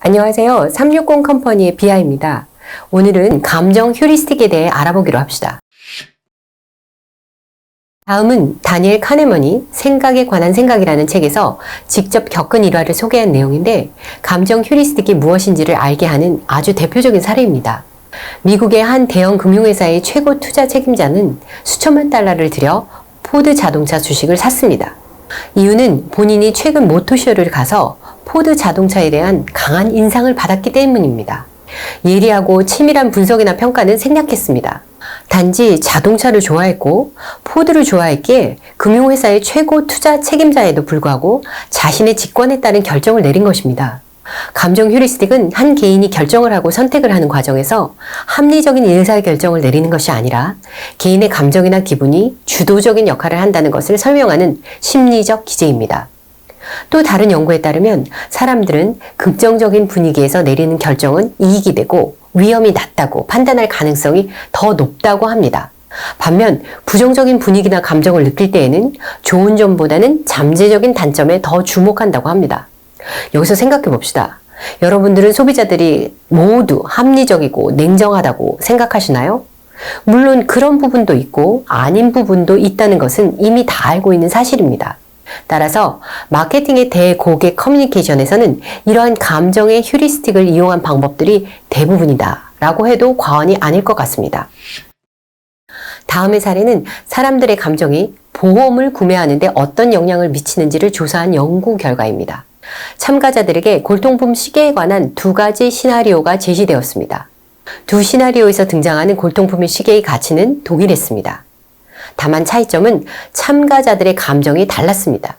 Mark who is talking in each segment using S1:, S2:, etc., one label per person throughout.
S1: 안녕하세요. 360 컴퍼니의 비아입니다. 오늘은 감정 휴리스틱에 대해 알아보기로 합시다. 다음은 다니엘 카네먼이 생각에 관한 생각이라는 책에서 직접 겪은 일화를 소개한 내용인데 감정 휴리스틱이 무엇인지를 알게 하는 아주 대표적인 사례입니다. 미국의 한 대형 금융회사의 최고 투자 책임자는 수천만 달러를 들여 포드 자동차 주식을 샀습니다. 이유는 본인이 최근 모토쇼를 가서 포드 자동차에 대한 강한 인상을 받았기 때문입니다. 예리하고 치밀한 분석이나 평가는 생략했습니다. 단지 자동차를 좋아했고 포드를 좋아했기에 금융회사의 최고 투자 책임자에도 불구하고 자신의 직관에 따른 결정을 내린 것입니다. 감정 휴리스틱은 한 개인이 결정을 하고 선택을 하는 과정에서 합리적인 의사결정을 내리는 것이 아니라 개인의 감정이나 기분이 주도적인 역할을 한다는 것을 설명하는 심리적 기제입니다. 또 다른 연구에 따르면 사람들은 긍정적인 분위기에서 내리는 결정은 이익이 되고 위험이 낮다고 판단할 가능성이 더 높다고 합니다. 반면 부정적인 분위기나 감정을 느낄 때에는 좋은 점보다는 잠재적인 단점에 더 주목한다고 합니다. 여기서 생각해 봅시다. 여러분들은 소비자들이 모두 합리적이고 냉정하다고 생각하시나요? 물론 그런 부분도 있고 아닌 부분도 있다는 것은 이미 다 알고 있는 사실입니다. 따라서 마케팅의 대고객 커뮤니케이션에서는 이러한 감정의 휴리스틱을 이용한 방법들이 대부분이다 라고 해도 과언이 아닐 것 같습니다. 다음의 사례는 사람들의 감정이 보험을 구매하는데 어떤 영향을 미치는지를 조사한 연구 결과입니다. 참가자들에게 골동품 시계에 관한 두 가지 시나리오가 제시되었습니다. 두 시나리오에서 등장하는 골동품의 시계의 가치는 동일했습니다. 다만 차이점은 참가자들의 감정이 달랐습니다.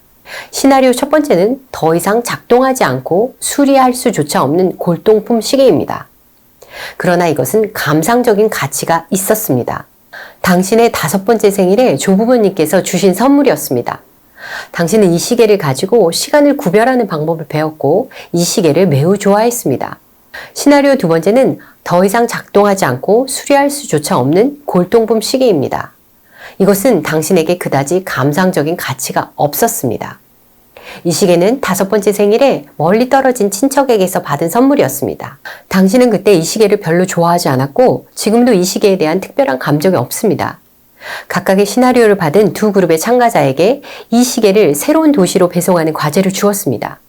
S1: 시나리오 첫 번째는 더 이상 작동하지 않고 수리할 수조차 없는 골동품 시계입니다. 그러나 이것은 감상적인 가치가 있었습니다. 당신의 5번째 생일에 조부모님께서 주신 선물이었습니다. 당신은 이 시계를 가지고 시간을 구별하는 방법을 배웠고 이 시계를 매우 좋아했습니다. 시나리오 두 번째는 더 이상 작동하지 않고 수리할 수조차 없는 골동품 시계입니다. 이것은 당신에게 그다지 감상적인 가치가 없었습니다. 이 시계는 5번째 생일에 멀리 떨어진 친척에게서 받은 선물이었습니다. 당신은 그때 이 시계를 별로 좋아하지 않았고 지금도 이 시계에 대한 특별한 감정이 없습니다. 각각의 시나리오를 받은 두 그룹의 참가자에게 이 시계를 새로운 도시로 배송하는 과제를 주었습니다.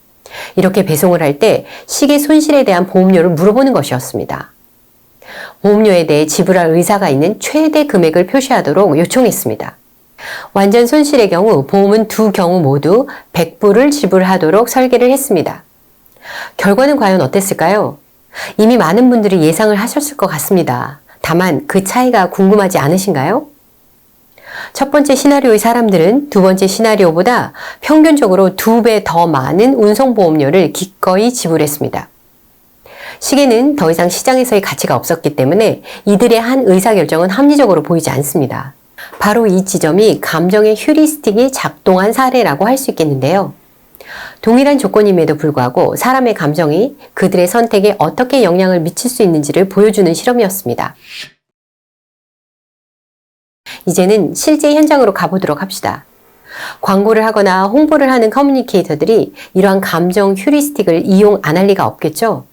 S1: 이렇게 배송을 할 때 시계 손실에 대한 보험료를 물어보는 것이었습니다. 보험료에 대해 지불할 의사가 있는 최대 금액을 표시하도록 요청했습니다. 완전 손실의 경우 보험은 두 경우 모두 100불을 지불하도록 설계를 했습니다. 결과는 과연 어땠을까요? 이미 많은 분들이 예상을 하셨을 것 같습니다. 다만 그 차이가 궁금하지 않으신가요? 첫 번째 시나리오의 사람들은 두 번째 시나리오보다 평균적으로 2배 더 많은 운송보험료를 기꺼이 지불했습니다. 시계는 더 이상 시장에서의 가치가 없었기 때문에 이들의 한 의사결정은 합리적으로 보이지 않습니다. 바로 이 지점이 감정의 휴리스틱이 작동한 사례라고 할 수 있겠는데요. 동일한 조건임에도 불구하고 사람의 감정이 그들의 선택에 어떻게 영향을 미칠 수 있는지를 보여주는 실험이었습니다. 이제는 실제 현장으로 가보도록 합시다. 광고를 하거나 홍보를 하는 커뮤니케이터들이 이러한 감정 휴리스틱을 이용 안 할 리가 없겠죠?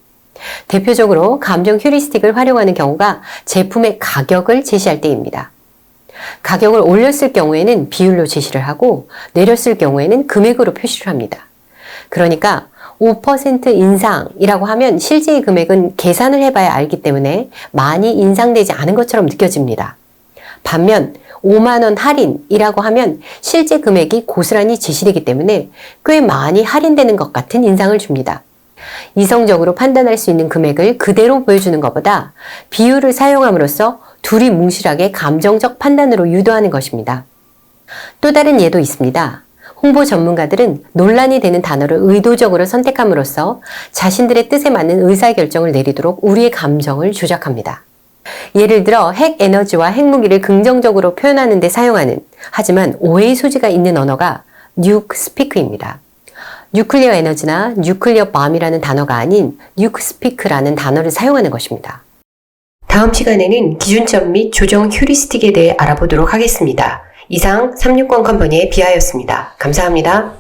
S1: 대표적으로 감정 휴리스틱을 활용하는 경우가 제품의 가격을 제시할 때입니다. 가격을 올렸을 경우에는 비율로 제시를 하고 내렸을 경우에는 금액으로 표시를 합니다. 그러니까 5% 인상이라고 하면 실제의 금액은 계산을 해봐야 알기 때문에 많이 인상되지 않은 것처럼 느껴집니다. 반면 5만원 할인이라고 하면 실제 금액이 고스란히 제시되기 때문에 꽤 많이 할인되는 것 같은 인상을 줍니다. 이성적으로 판단할 수 있는 금액을 그대로 보여주는 것보다 비율을 사용함으로써 둘이 뭉실하게 감정적 판단으로 유도하는 것입니다. 또 다른 예도 있습니다. 홍보 전문가들은 논란이 되는 단어를 의도적으로 선택함으로써 자신들의 뜻에 맞는 의사결정을 내리도록 우리의 감정을 조작합니다. 예를 들어 핵 에너지와 핵무기를 긍정적으로 표현하는 데 사용하는 하지만 오해의 소지가 있는 언어가 뉴크 스피크입니다. 뉴클리어 에너지나 뉴클리어 밤이라는 단어가 아닌 뉴크 스피크라는 단어를 사용하는 것입니다. 다음 시간에는 기준점 및 조정 휴리스틱에 대해 알아보도록 하겠습니다. 이상 360 컴퍼니의 비아였습니다. 감사합니다.